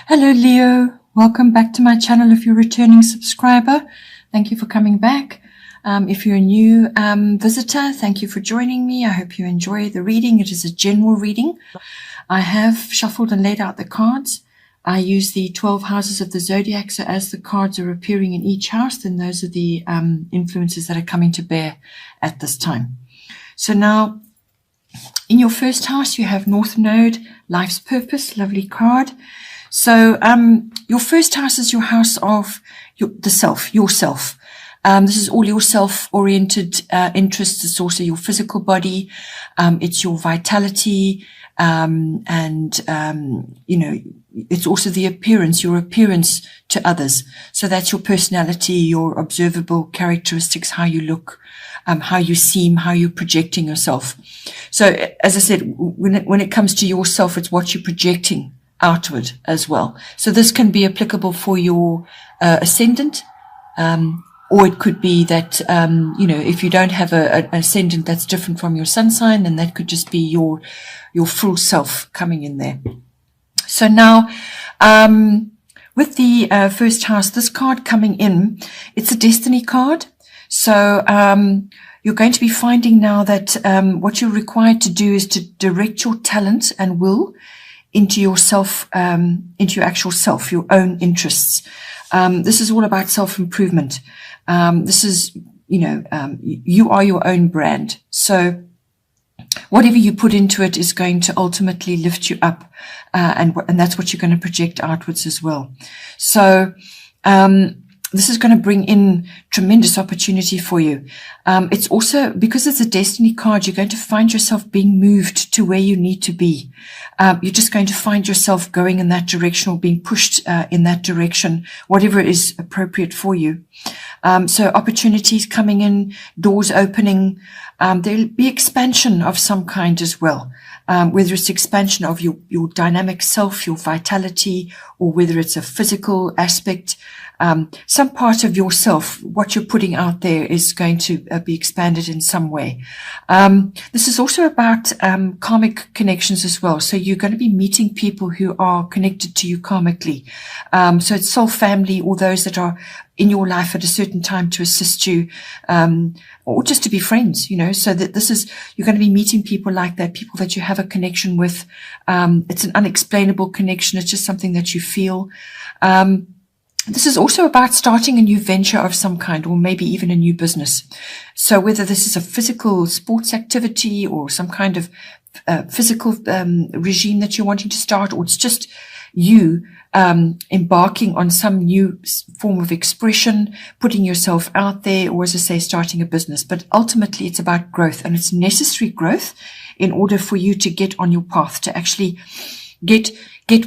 Hello, Leo. Welcome back to my channel if you're a returning subscriber. Thank you for coming back. If you're a new visitor, thank you for joining me. I hope you enjoy the reading. It is a general reading. I have shuffled and laid out the cards. I use the 12 houses of the zodiac, so as the cards are appearing in each house, then those are the influences that are coming to bear at this time. So now, in your first house, you have North Node, Life's Purpose, lovely card. So your first house is your house of the self, yourself. This is all your self-oriented interests. It's also your physical body. It's your vitality. It's also the appearance, your appearance to others. So that's your personality, your observable characteristics, how you look, how you seem, how you're projecting yourself. So as I said, when it comes to yourself, it's what you're projecting outward as well. So this can be applicable for your ascendant, or it could be that, if you don't have an ascendant that's different from your sun sign, then that could just be your full self coming in there. So now, with the first house, this card coming in, it's a destiny card. So you're going to be finding now that what you're required to do is to direct your talent and will into yourself, into your actual self, your own interests. This is all about self-improvement. This is, you are your own brand. So whatever you put into it is going to ultimately lift you up, and that's what you're going to project outwards as well. So this is going to bring in tremendous opportunity for you. It's also, because it's a destiny card, you're going to find yourself being moved to where you need to be. You're just going to find yourself going in that direction or being pushed in that direction, whatever is appropriate for you. So opportunities coming in, doors opening. There'll be expansion of some kind as well. Whether it's expansion of your dynamic self, your vitality, or whether it's a physical aspect. Some part of yourself, what you're putting out there, is going to be expanded in some way. This is also about karmic connections as well. So you're going to be meeting people who are connected to you karmically. So it's soul family, or those that are in your life at a certain time to assist you, or just to be friends, so that you're going to be meeting people like that, people that you have a connection with. It's an unexplainable connection. It's just something that you feel. This is also about starting a new venture of some kind, or maybe even a new business. So whether this is a physical sports activity or some kind of physical regime that you're wanting to start, or it's just you embarking on some new form of expression, putting yourself out there, or as I say, starting a business. But ultimately it's about growth, and it's necessary growth in order for you to get on your path, to actually get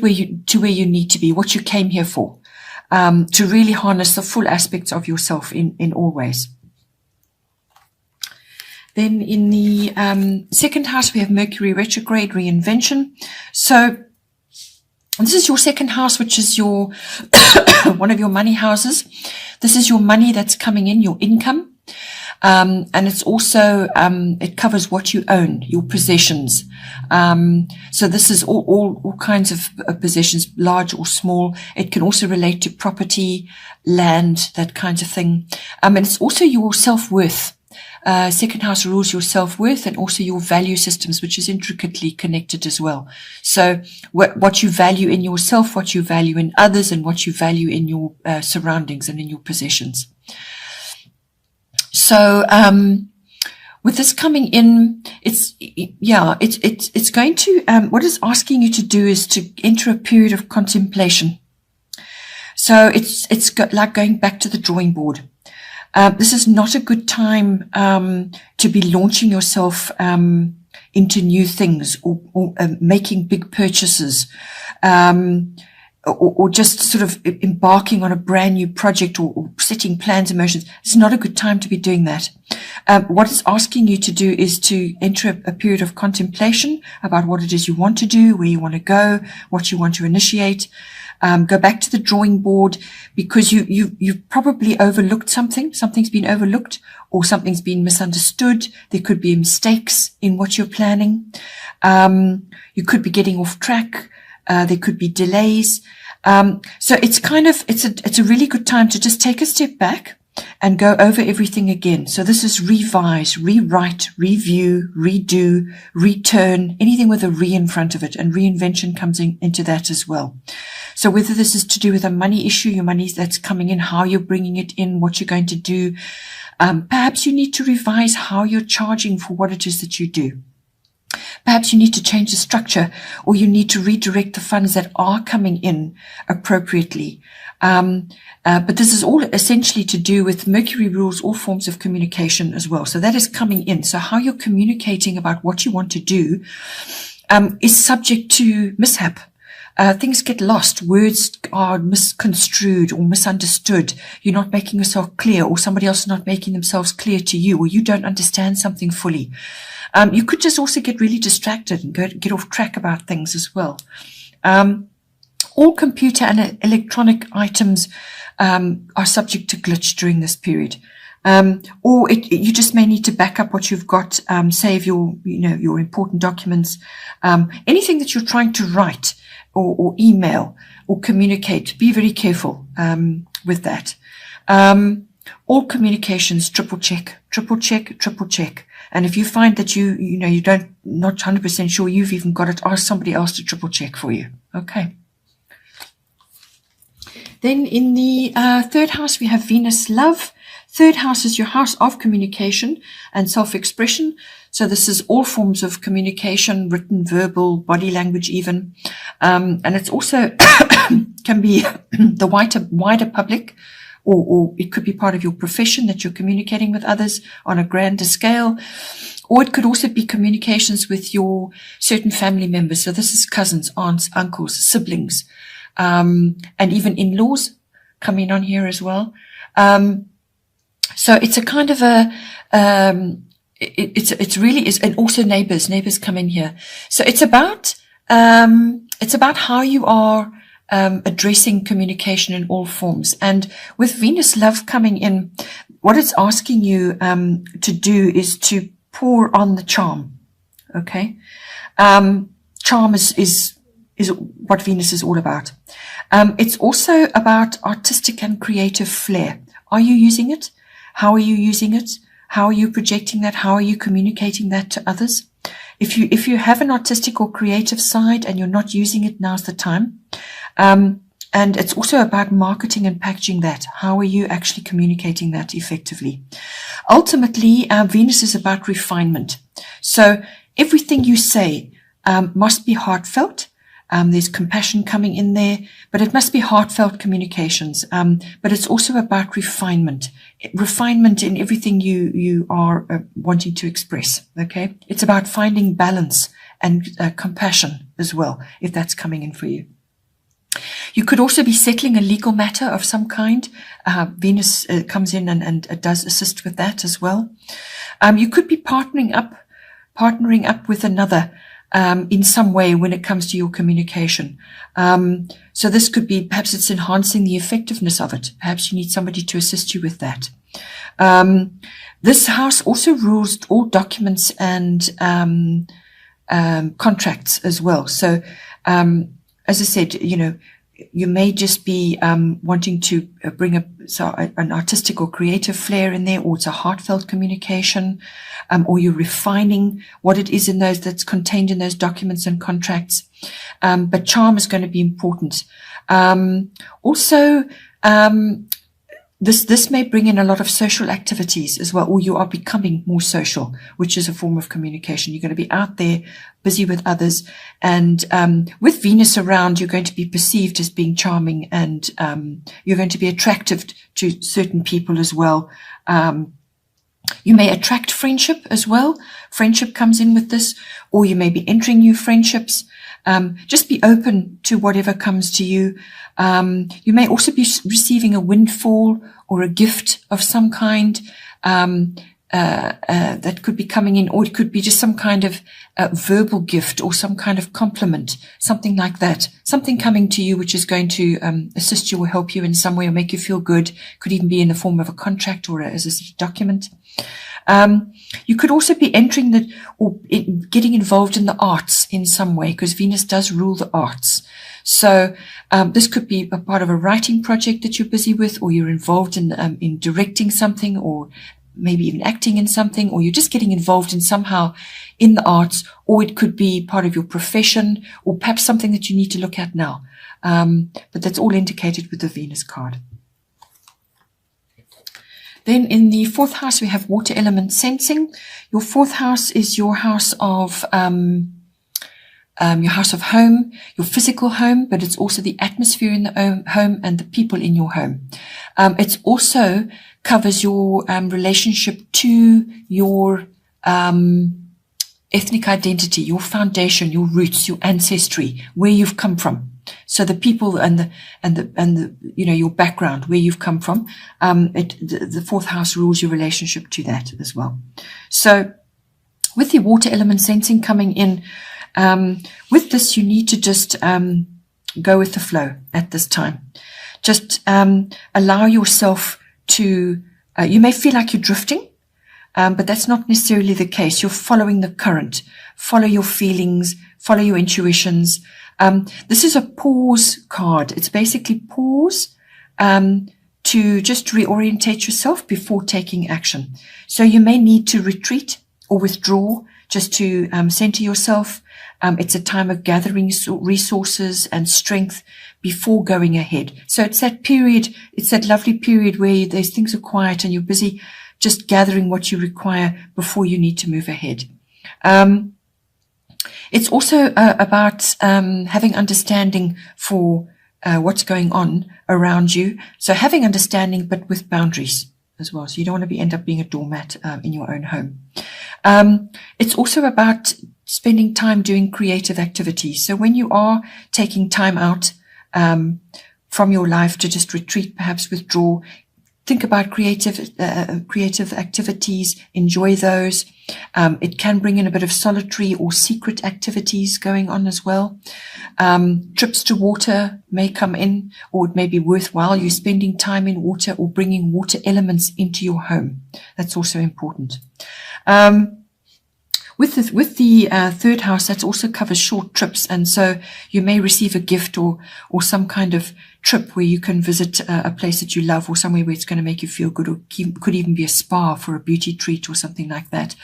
where you need to be, what you came here for. To really harness the full aspects of yourself in all ways. Then in the second house, we have Mercury retrograde, reinvention. So this is your second house, which is your one of your money houses. This is your money that's coming in, your income. And it's also, it covers what you own, your possessions. So this is all kinds of possessions, large or small. It can also relate to property, land, that kind of thing. And it's also your self-worth. Second house rules your self-worth and also your value systems, which is intricately connected as well. So what you value in yourself, what you value in others, and what you value in your surroundings and in your possessions. So, with this coming in, it's going to, what it's asking you to do is to enter a period of contemplation. So it's like going back to the drawing board. This is not a good time, to be launching yourself, into new things, or making big purchases, or just sort of embarking on a brand new project, or setting plans and motions. It's not a good time to be doing that. What it's asking you to do is to enter a period of contemplation about what it is you want to do, where you want to go, what you want to initiate. Go back to the drawing board, because you've probably overlooked something. Something's been overlooked, or something's been misunderstood. There could be mistakes in what you're planning. You could be getting off track. There could be delays. So it's a really good time to just take a step back and go over everything again. So this is revise, rewrite, review, redo, return, anything with a re in front of it, and reinvention comes into that as well. So whether this is to do with a money issue, your money that's coming in, how you're bringing it in, what you're going to do, perhaps you need to revise how you're charging for what it is that you do. Perhaps you need to change the structure, or you need to redirect the funds that are coming in appropriately. But this is all essentially to do with Mercury rules all forms of communication as well. So that is coming in. So how you're communicating about what you want to do is subject to mishap. Things get lost. Words are misconstrued or misunderstood. You're not making yourself clear, or somebody else is not making themselves clear to you, or you don't understand something fully. You could just also get really distracted and get off track about things as well. All computer and electronic items are subject to glitch during this period. Or you just may need to back up what you've got, save your important documents, anything that you're trying to write or email or communicate. Be very careful with that. All communications, triple check. And if you find that you don't, not 100% sure you've even got it, ask somebody else to triple check for you. Okay. Then in the third house, we have Venus Love. Third house is your house of communication and self-expression. So this is all forms of communication, written, verbal, body language even. And it's also can be the wider public, or it could be part of your profession that you're communicating with others on a grander scale. Or it could also be communications with your certain family members. So this is cousins, aunts, uncles, siblings, and even in-laws coming on here as well. So it's a kind of it really is, and also neighbors come in here. So it's about how you are addressing communication in all forms. And with Venus Love coming in, what it's asking you to do is to pour on the charm. Okay, charm is what Venus is all about. It's also about artistic and creative flair. Are you using it? How are you using it? How are you projecting that? How are you communicating that to others? If you have an artistic or creative side and you're not using it, now's the time. And it's also about marketing and packaging that. How are you actually communicating that effectively? Ultimately, Venus is about refinement. So everything you say must be heartfelt. There's compassion coming in there, but it must be heartfelt communications. But it's also about refinement in everything you are wanting to express. Okay. It's about finding balance and compassion as well, if that's coming in for you. You could also be settling a legal matter of some kind. Venus comes in and does assist with that as well. You could be partnering up with another in some way when it comes to your communication. So this could be, perhaps it's enhancing the effectiveness of it. Perhaps you need somebody to assist you with that. This house also rules all documents and contracts as well. So as I said, you may just be wanting to bring an artistic or creative flair in there, or it's a heartfelt communication, or you're refining what it is in those that's contained in those documents and contracts. But charm is going to be important. Also, this may bring in a lot of social activities as well, or you are becoming more social, which is a form of communication. You're going to be out there, busy with others, and with Venus around, you're going to be perceived as being charming, and you're going to be attractive to certain people as well. You may attract friendship as well. Friendship comes in with this, or you may be entering new friendships. Just be open to whatever comes to you. You may also be receiving a windfall or a gift of some kind that could be coming in, or it could be just some kind of verbal gift or some kind of compliment, something like that. Something coming to you which is going to assist you or help you in some way or make you feel good. Could even be in the form of a contract or as a document. You could also be entering getting involved in the arts in some way, because Venus does rule the arts. So this could be a part of a writing project that you're busy with, or you're involved in directing something, or maybe even acting in something, or you're just getting involved in somehow in the arts, or it could be part of your profession, or perhaps something that you need to look at now. But that's all indicated with the Venus card. Then in the 4th house, we have water element sensing. Your 4th house is your house of home, your physical home, but it's also the atmosphere in the home and the people in your home. It also covers your relationship to your ethnic identity, your foundation, your roots, your ancestry, where you've come from. So the people and the your background, where you've come from. The 4th house rules your relationship to that as well. So with the water element sensing coming in, with this, you need to just go with the flow at this time. Just allow yourself to, you may feel like you're drifting, but that's not necessarily the case. You're following the current. Follow your feelings, follow your intuitions. This is a pause card. It's basically pause to just reorientate yourself before taking action. So you may need to retreat or withdraw just to center yourself. It's a time of gathering resources and strength before going ahead. So it's that period, it's that lovely period where things are quiet and you're busy just gathering what you require before you need to move ahead. It's also about having understanding for what's going on around you. So having understanding, but with boundaries as well. So you don't want to end up being a doormat in your own home. It's also about spending time doing creative activities. So when you are taking time out from your life to just retreat, perhaps withdraw, think about creative activities, enjoy those. It can bring in a bit of solitary or secret activities going on as well. Trips to water may come in, or it may be worthwhile you spending time in water or bringing water elements into your home. That's also important. With the 3rd house, that also covers short trips, and so you may receive a gift or some kind of trip where you can visit a place that you love, or somewhere where it's going to make you feel good, or could even be a spa for a beauty treat or something like that.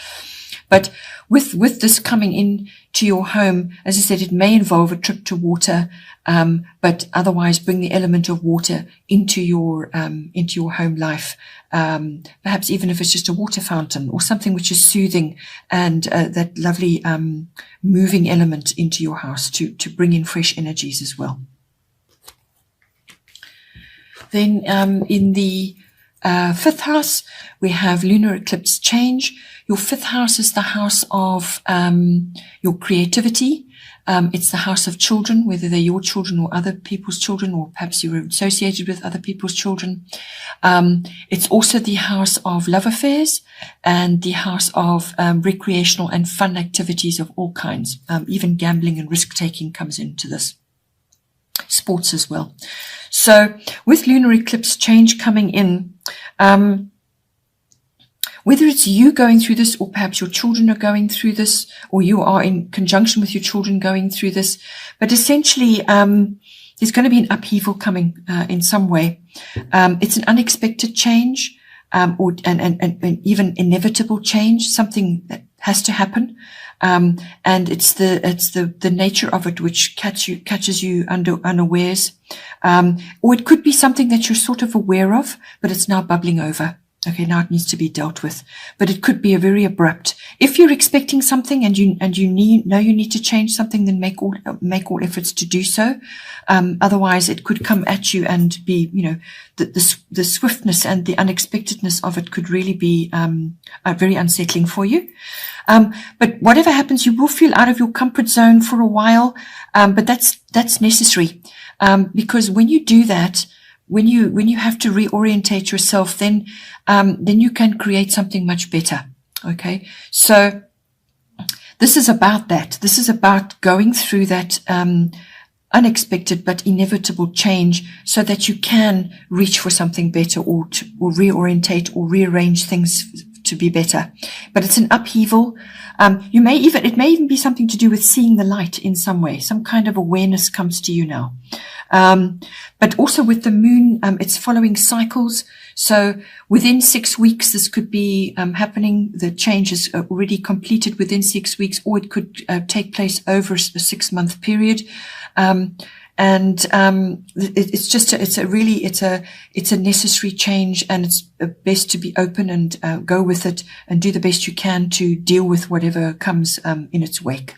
But with this coming in to your home, as I said, it may involve a trip to water, but otherwise bring the element of water into your home life. Perhaps even if it's just a water fountain or something which is soothing, and that lovely moving element into your house to bring in fresh energies as well. Then in the 5th house, we have lunar eclipse change. Your 5th house is the house of your creativity. It's the house of children, whether they're your children or other people's children, or perhaps you're associated with other people's children. It's also the house of love affairs and the house of recreational and fun activities of all kinds. Even gambling and risk-taking comes into this. Sports as well. So with lunar eclipse change coming in, whether it's you going through this, or perhaps your children are going through this, or you are in conjunction with your children going through this, but essentially there's going to be an upheaval coming in some way. It's an unexpected change, or even inevitable change, something that has to happen. And it's the nature of it which catches you unawares. Or it could be something that you're sort of aware of, but it's now bubbling over. Okay, now it needs to be dealt with, but it could be a very abrupt. If you're expecting something and you know you need to change something, then make all efforts to do so. Otherwise, it could come at you and be, the swiftness and the unexpectedness of it could really be very unsettling for you. But whatever happens, you will feel out of your comfort zone for a while, but that's necessary, because when you do that, when you have to reorientate yourself, then you can create something much better. Okay. So this is about that. This is about going through that, unexpected but inevitable change, so that you can reach for something better, or reorientate or rearrange things to be better. But it's an upheaval. It may even be something to do with seeing the light in some way. Some kind of awareness comes to you now. But also with the moon, it's following cycles. So within 6 weeks, this could be happening. The change is already completed within 6 weeks, or it could take place over a 6-month period. It's a necessary change, and it's best to be open and go with it and do the best you can to deal with whatever comes in its wake.